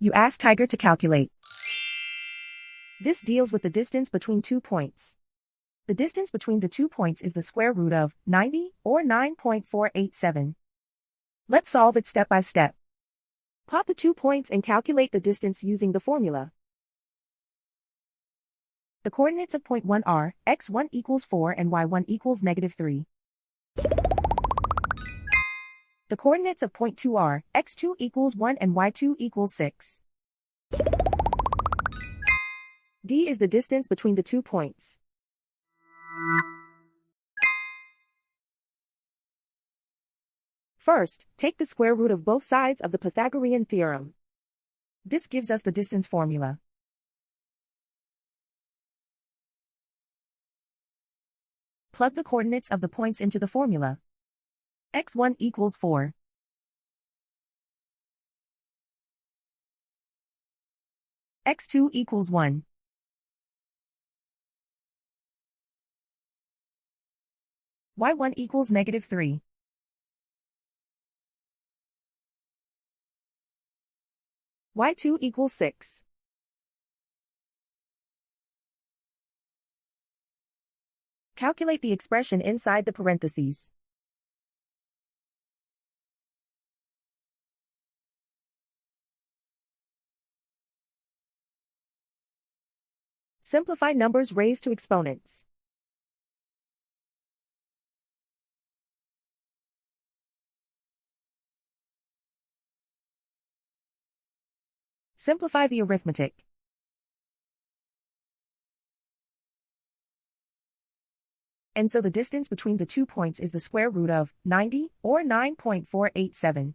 You ask Tiger to calculate. This deals with the distance between 2 points. The distance between the 2 points is the square root of 90, or 9.487. Let's solve it step by step. Plot the 2 points and calculate the distance using the formula. The coordinates of point 1 are x1 equals 4 and y1 equals -3. The coordinates of point 2 are x2 equals 1 and y2 equals 6. D is the distance between the 2 points. First, take the square root of both sides of the Pythagorean theorem. This gives us the distance formula. Plug the coordinates of the points into the formula. x1 equals 4. x2 equals 1. y1 equals -3. y2 equals 6. Calculate the expression inside the parentheses. Simplify numbers raised to exponents. Simplify the arithmetic. And so the distance between the 2 points is the square root of 90, or 9.487.